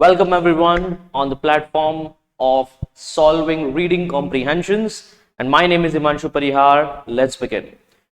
Welcome everyone on the platform of solving reading comprehensions, and my name is Himanshu Parihar. Let's begin.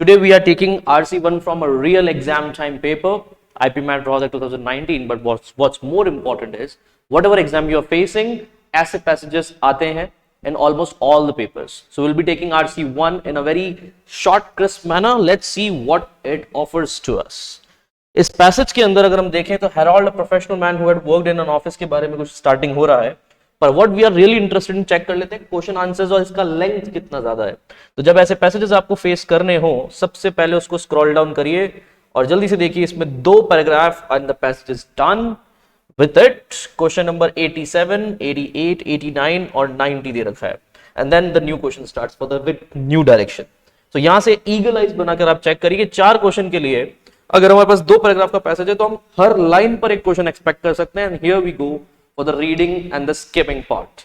Today we are taking RC1 from a real exam time paper, IP Mat Project 2019. But what's more important is whatever exam you are facing, ऐसे passages आते हैं in almost all the papers. So we'll be taking RC1 in a very short, crisp manner. Let's see what it offers to us. इस passage के अंदर अगर हम देखें तो Harold a professional man who had worked in an office के बारे में कुछ स्टार्टिंग हो रहा है, पर what we are really interested in check कर लेते हैं क्वेश्चन आंसर्स और इसका लेंथ कितना ज्यादा है। तो जब ऐसे पैसेजेस आपको फेस करने हो, सबसे पहले उसको स्क्रॉल डाउन करिए और जल्दी से देखिए, इसमें 2 paragraph and the passage is done with it. Question number 87, 88, 89 और 90 दे रखा है, and then the new question starts for the with new direction. तो यहां से ईगल आइज बनाकर आप चेक करिए 4 क्वेश्चन के लिए अगर हमारे पास 2 पैराग्राफ का पैसेज है तो हम हर लाइन पर एक क्वेश्चन एक्सपेक्ट कर सकते हैं। And here we go for the reading and the skipping part.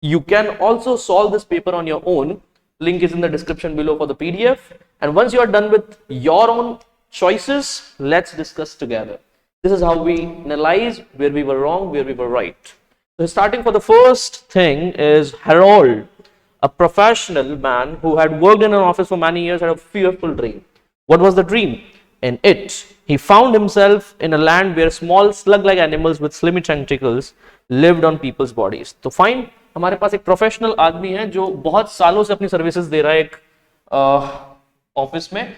You can also solve this paper on your own. Link is in the description below for the PDF. And once you are done with your own choices, let's discuss together. This is how we analyze where we were wrong, where we were right. So starting for the first thing is Harold, a professional man who had worked in an office for many years, had a fearful dream. What was the dream? In it, he found himself in a land where small slug-like animals with slimy tentacles lived on people's bodies. तो fine, हमारे पास एक professional आदमी है जो बहुत सालों से अपनी सर्विसेज दे रहा है एक ऑफिस में,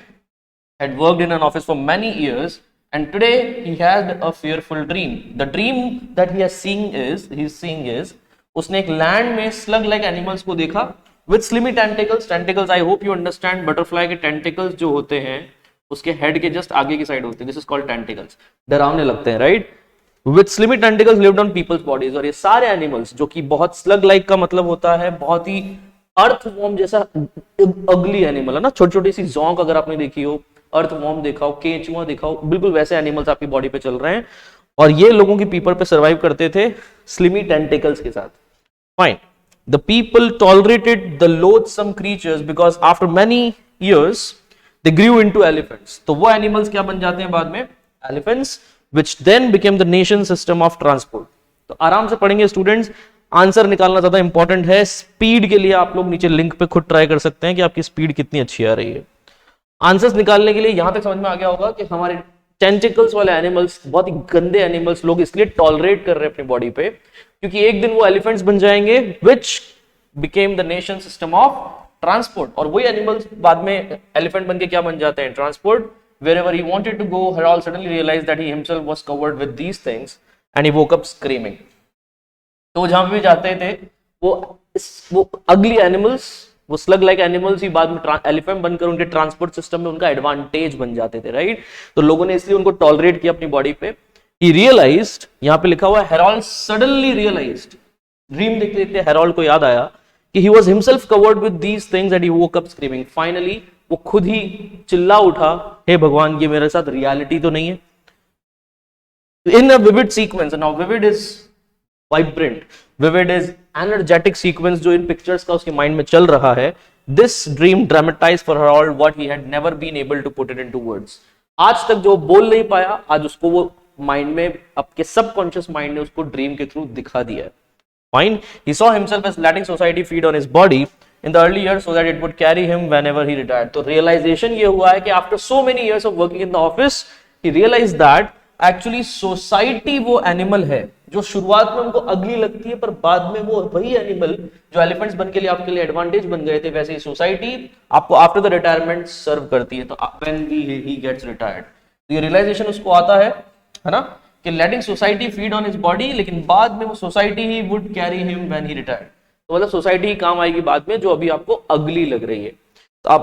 had worked in an office for many years, and today he had a fearful dream. The dream that he is seeing is उसने एक लैंड में slug-like animals को देखा with slimy tentacles. Tentacles, I hope you understand, butterfly के tentacles जो होते हैं उसके हेड के जस्ट आगे की साइड होते हैं, दिस इज कॉल्ड टेंटिकल्स, डरावने लगते हैं, right. With slimy tentacles lived on people's bodies. और ये सारे एनिमल्स जो कि बहुत स्लग लाइक का मतलब होता है बहुत ही अर्थवॉर्म जैसा अगली एनिमल है ना, छोटी छोटी सी जोंक अगर आपने देखी हो, अर्थवॉर्म देखा हो, केंचुआ देखा हो, बिल्कुल वैसे एनिमल्स आपकी बॉडी पे चल रहे हैं और ये लोगों की पीपल पे सर्वाइव करते थे स्लिमी टेंटिकल्स के साथ। Fine, the people tolerated the loathsome creatures because after many years they grew into elephants. तो वो एनिमल्स क्या बन जाते हैं बाद में? Elephants, which then became the nation system of transport. तो आराम से पढ़ेंगे स्टूडेंट्स, आंसर निकालना ज्यादा इंपॉर्टेंट है। स्पीड के लिए आप लोग नीचे लिंक पे खुद ट्राई कर सकते हैं कि आपकी स्पीड कितनी अच्छी आ रही है। आंसर्स निकालने के लिए यहां तक समझ में आ गया होगा कि हमारे टेंटिकल्स वाले एनिमल्स बहुत ही गंदे एनिमल्स लोग इसलिए टॉलरेट कर रहे हैं अपनी बॉडी पे क्योंकि एक दिन वो एलिफेंट्स बन जाएंगे which became the nation system of transport. और वही एनिमल्स बाद में एलिफेंट बनके क्या बन जाते हैं? Transport. Wherever he wanted to go, Harold suddenly realized that he himself was covered with these things and he woke up screaming. तो जहां भी जाते थे वो अगली एनिमल्स, वो स्लग लाइक एनिमल्स ही बाद में एलिफेंट बनकर उनके ट्रांसपोर्ट सिस्टम में उनका एडवांटेज बन जाते थे, राइट। तो लोगों ने इसलिए उनको टॉलरेट किया अपनी बॉडी पे। He realized, यहां पे लिखा हुआ है Harold suddenly realized, ड्रीम देखते देखते हेरोल्ड को याद आया कि he was himself covered with these things and he woke up screaming. Finally, वो खुद ही चिल्ला उठा, हे भगवान ये मेरे साथ रियलिटी तो नहीं है। In a vivid sequence, now vivid is vibrant, vivid is energetic sequence जो इन पिक्चर्स का उसके माइंड में चल रहा है। This dream dramatized for Harold what he had never been able to put it into words. आज तक जो बोल नहीं पाया, आज उसको वो माइंड में, आपके सबकॉन्शियस माइंड ने उसको ड्रीम के थ्रू दिखा दिया है। Fine. He saw himself as letting society feed on his body in the early years so that it would carry him whenever he retired. तो realization ये हुआ है कि after so many years of working in the office, he realized that actually society वो animal है जो शुरुआत में उनको अगली लगती है पर बाद में वो वही एनिमल जो एलिफेंट्स बन के लिए आपके लिए एडवांटेज बन गए थे, वैसे ही सोसाइटी आपको आफ्टर द रिटायरमेंट सर्व करती है। तो when he gets retired, तो ये रियलाइजेशन उसको आता है ना, कि letting society feed on his body, लेकिन बाद में वो society he would carry him when he retired। तो मतलब सोसाइटी ही काम आएगी बाद में जो अभी आपको अगली लग रही है। तो आप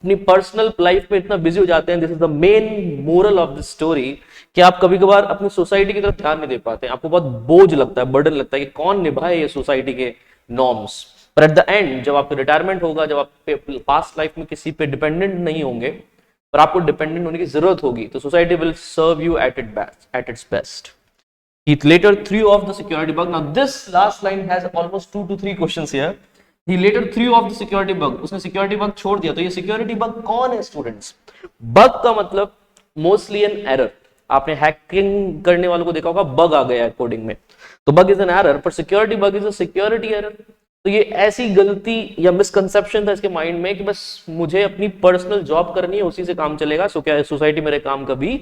अपनी पर्सनल लाइफ में इतना बिजी हो जाते हैं, this is the main moral of the story, कि आप कभी कभार अपनी सोसाइटी की तरफ ध्यान नहीं दे पाते हैं। आपको बहुत बोझ लगता है, बर्डन लगता है कि कौन निभाए ये सोसाइटी के नॉर्म्स। पर एट द एंड जब आपका रिटायरमेंट होगा, जब आप पास्ट लाइफ में किसी पे डिपेंडेंट नहीं होंगे पर आपको डिपेंडेंट होने की जरूरत होगी, तो society will serve you at its best. He later threw off the security bug. Now this last line has almost 2 to 3 questions here. He later threw off the security bug. उसने security bug छोड़ दिया। तो ये security bug कौन है students? Bug का मतलब mostly an error, आपने हैकिंग करने वालों को देखा होगा, बग आ गया है कोडिंग में, तो बग इज एन एरर, पर security bug is a security error. तो ये ऐसी गलती या मिसकंसेप्शन था इसके माइंड में कि बस मुझे अपनी पर्सनल जॉब करनी है, उसी से काम चलेगा, सो क्या सोसाइटी मेरे काम कभी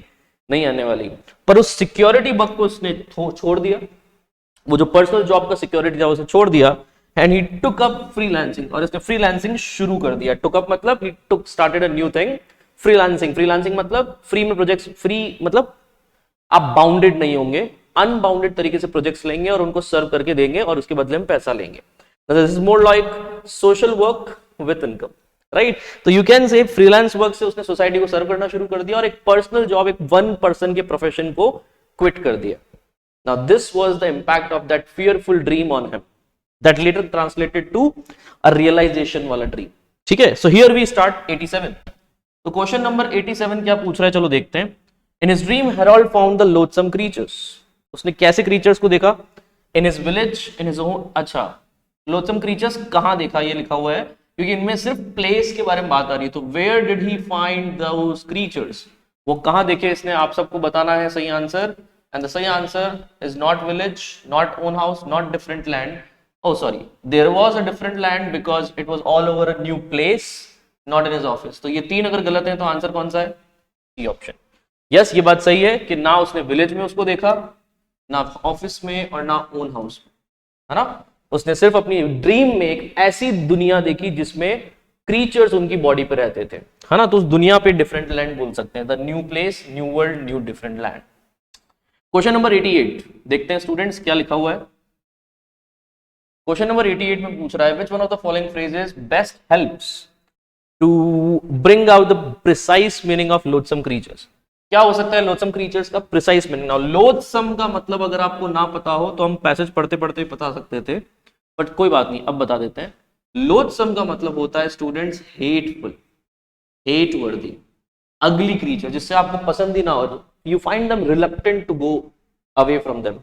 नहीं आने वाली। पर उस सिक्योरिटी बग को उसने छोड़ दिया, वो जो पर्सनल जॉब का सिक्योरिटी था उसे छोड़ दिया, and he took up freelancing, और इसने फ्रीलांसिंग शुरू कर दिया। टुक अप मतलब he took started a new thing, freelancing. Freelancing मतलब फ्री में प्रोजेक्ट्स, फ्री मतलब आप बाउंडेड नहीं होंगे, अनबाउंडेड तरीके से प्रोजेक्ट्स लेंगे और उनको सर्व करके देंगे और उसके बदले में पैसा लेंगे। This is more like social work with income, right. तो you can say freelance work से उसने सोसाइटी को सर्व करना शुरू कर दिया और एक पर्सनल जॉब, एक वन पर्सन के प्रोफेशन को क्विट कर दिया। Now this was the impact of that fearful dream on him that later translated to a realization वाला dream। ठीक है, so here we start 87। तो क्वेश्चन नंबर 87 क्या पूछ रहा है, चलो देखते हैं। In his dream, Harold found the loathsome creatures। उसने कैसे creatures को देखा? In his village, in his own। अच्छा, loathsome creatures कहां देखा, ये लिखा हुआ है, क्योंकि इनमें सिर्फ प्लेस के बारे में बात आ रही है। तो where did he find those creatures, वो कहां देखे इसने, आप सबको बताना है सही आंसर। And the सही answer is not village, not own house, not different land. Oh, sorry. There was a different land because it was all over a new place, not in his office. तो ये तीन अगर गलत है तो answer कौन सा है? C option. यस, ये बात सही है कि ना उसने विलेज में उसको देखा, ना ऑफिस में, और ना ओन हाउस में, है ना। उसने सिर्फ अपनी ड्रीम में एक ऐसी दुनिया देखी जिसमें क्रीचर्स उनकी बॉडी पे रहते थे, है ना। तो उस दुनिया पे डिफरेंट लैंड बोल सकते हैं, the new place, new world, new different land. Question number 88 देखते हैं स्टूडेंट्स क्या लिखा हुआ है। क्वेश्चन नंबर 88 में पूछ रहा है, which one of the following phrases best helps to bring out the precise meaning of loathsome creatures. क्या हो सकता है लोथसम क्रीचर्स का प्रिसाइज मीनिंग? नाउ लोथसम का मतलब अगर आपको ना पता हो तो हम पैसेज पढ़ते पढ़ते बता सकते थे, बट कोई बात नहीं, अब बता देते हैं। लोथसम का मतलब होता है स्टूडेंट्स हेटफुल, हेट वर्दी, अगली क्रीचर, जिससे आपको पसंद ही ना हो, you find them reluctant to go away from them,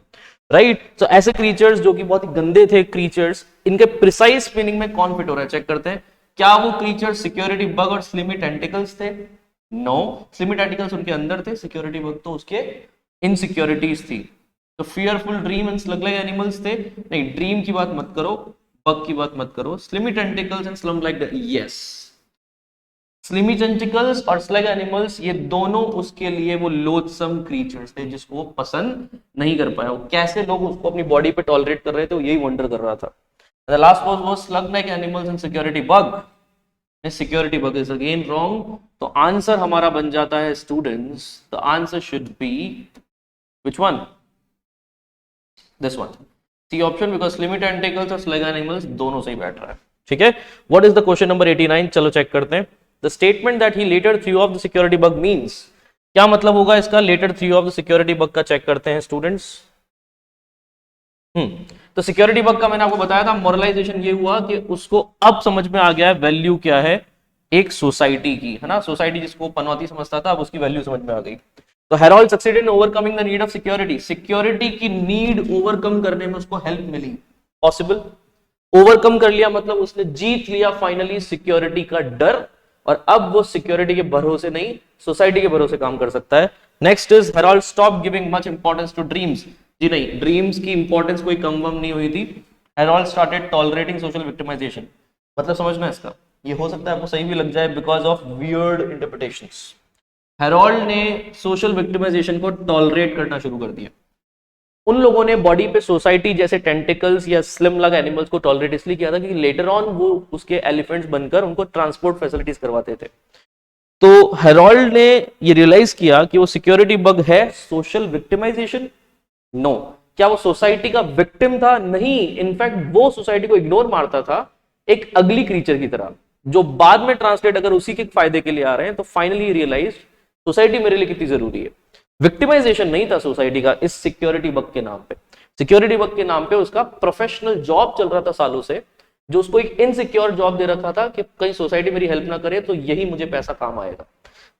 right? So ऐसे creatures जो कि बहुत ही गंदे थे creatures, इनके precise meaning में कौन फिट हो रहा है चेक करते हैं। क्या वो creatures security bug और slimy tentacles थे? No, slimy tentacles उनके अंदर थे, security bug तो उसके insecurities थी। तो fearful dream and slug like animals थे? नहीं, dream की बात मत करो, bug की बात मत करो। slimy tentacles and slum like that, yes। Slimy tentacles और स्लग एनिमल्स, ये दोनों उसके लिए वो लोथसम क्रीचर्स थे जिसको वो पसंद नहीं कर पाया। कैसे लोग उसको अपनी बॉडी पे टॉलरेट कर रहे थे, वो यही वंडर कर रहा था। The last was slug like animals and security bug. Security bug is again wrong, तो आंसर हमारा बन जाता है students, the answer should be which one? This one, C option, because slimy tentacles और स्लग एनिमल्स दोनों सही बैठ रहा है। ठीक है, what is the question number 89, चलो चेक करते हैं। The statement that he later threw off the security bug means, क्या मतलब होगा इसका? later threw off the security bug का चेक करते हैं स्टूडेंट्स। तो सिक्योरिटी बग का मैंने आपको बताया था, मॉरलाइजेशन ये हुआ कि उसको अब समझ में आ गया है वैल्यू क्या है एक सोसाइटी की, है ना। सोसाइटी जिसको पनौती समझता था, अब उसकी वैल्यू समझ में आ गई। तो Harold succeeded in overcoming the need of security. Security की नीड ओवरकम करने में उसको हेल्प मिली, पॉसिबल। ओवरकम कर लिया मतलब उसने जीत लिया फाइनली सिक्योरिटी का डर, और अब वो सिक्योरिटी के भरोसे नहीं, सोसाइटी के भरोसे काम कर सकता है। Next is Harold stop giving much importance to dreams. जी नहीं, ड्रीम्स की इंपॉर्टेंस कोई कम वम नहीं हुई थी। Harold started tolerating social victimisation. मतलब समझना इसका, ये हो सकता है आपको सही भी लग जाए because of weird interpretations. Harold ने सोशल विक्टिमाइजेशन को टॉलरेट करना शुरू कर दिया। उन लोगों ने बॉडी पे सोसाइटी जैसे टेंटिकल्स या स्लिम लग एनिमल्स को टॉलरेट इसलिए किया था कि लेटर ऑन वो उसके एलिफेंट्स बनकर उनको ट्रांसपोर्ट फैसिलिटीज करवाते थे। तो हेरोल्ड ने ये रियलाइज किया कि वो सिक्योरिटी बग है सोशल विक्टिमाइजेशन? नो। क्या वो सोसाइटी का विक्टिम था? नहीं, इनफैक्ट वो सोसाइटी को इग्नोर मारता था एक अगली क्रीचर की तरह, जो बाद में ट्रांसलेट अगर उसी के फायदे के लिए आ रहे हैं तो फाइनली रियलाइज सोसाइटी मेरे लिए कितनी जरूरी है। विक्टिमाइजेशन नहीं था सोसाइटी का इस सिक्योरिटी बग के नाम पे। सिक्योरिटी बग के नाम पे उसका प्रोफेशनल जॉब चल रहा था सालों से, जो उसको एक इनसिक्योर जॉब दे रखा था कि कहीं सोसाइटी मेरी हेल्प ना करे तो यही मुझे पैसा काम आएगा।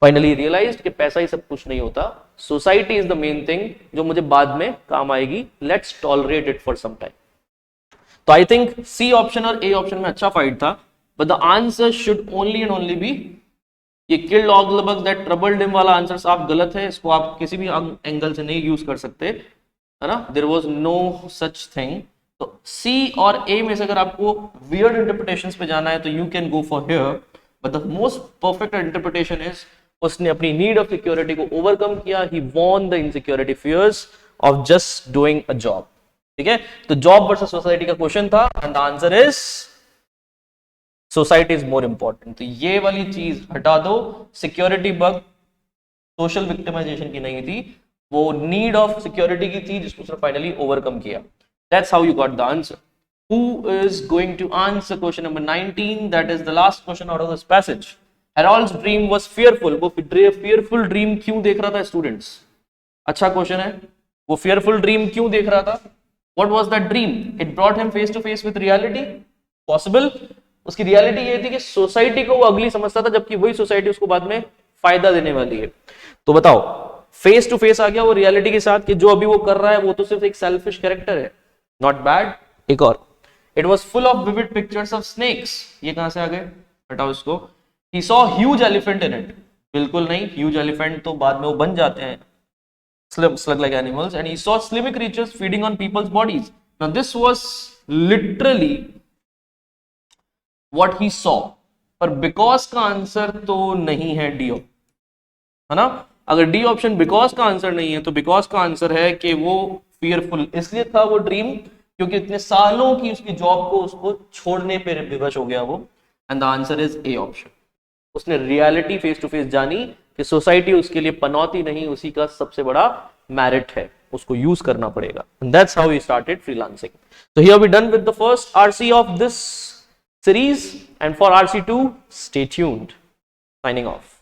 फाइनली रियलाइज्ड कि पैसा ही सब कुछ नहीं होता, society is the main thing जो मुझे बाद में काम आएगी, let's tolerate it for some time. तो आई थिंक सी ऑप्शन और ए ऑप्शन में अच्छा फाइट था, but the answer should only and only be ये killed all the bugs that troubled him वाला आंसर आप गलत है, इसको आप किसी भी एंगल से नहीं यूज कर सकते, है ना, there was no such thing. तो सी और ए में से अगर आपको वियर्ड इंटरप्रिटेशंस पे जाना है तो you can go for here, but the most perfect interpretation is उसने अपनी नीड ऑफ सिक्योरिटी को ओवरकम किया, he won the insecurity fears of just doing a job. ठीक है, तो जॉब वर्सेस सोसाइटी का क्वेश्चन था and the answer is society is more important. तो ये वाली चीज हटा दो, सिक्योरिटी बग सोशल विक्टिमाइजेशन की नहीं थी, वो नीड ऑफ सिक्योरिटी की थी जिसको उसने फाइनली ओवरकम किया। That's how you got the answer. Who is going to answer question number 19? That is the last question out of this passage. Harold's dream was fearful. वो fearful dream क्यों देख रहा था स्टूडेंट्स? अच्छा question है, वो fearful dream क्यों देख रहा था? What was that dream? It brought him face to face with reality. Possible? उसकी रियलिटी ये थी कि सोसाइटी को वो अगली समझता था, जबकि वही सोसाइटी उसको बाद में फायदा देने वाली है। तो बताओ, फेस टू फेस आ गया वो रियलिटी के साथ कि जो अभी वो कर रहा है वो तो सिर्फ एक सेल्फिश कैरेक्टर है। Not bad. एक और, it was full of vivid pictures of snakes. ये कहां से आ गए, हटाओ इसको। He saw huge elephant in it. बिल्कुल नहीं, ह्यूज एलिफेंट तो बाद में वो बन जाते हैं slug like animals, and he saw slimy creatures feeding on people's bodies. Now this was literally what he saw, पर बिकॉज का आंसर तो नहीं है डी, है ना। अगर डी ऑप्शन बिकॉज का आंसर नहीं है तो बिकॉज का आंसर है कि वो फियरफुल इसलिए था वो ड्रीम क्योंकि इतने सालों की उसकी जॉब को उसको छोड़ने पे विवश हो गया वो, and the answer is A option. उसने रियलिटी फेस टू फेस जानी कि सोसाइटी उसके लिए पनौती नहीं, उसी का सबसे बड़ा मेरिट है, उसको यूज करना पड़ेगा। And that's how he started freelancing. So here we done with the first RC of this series, and for RC2 stay tuned. Signing off.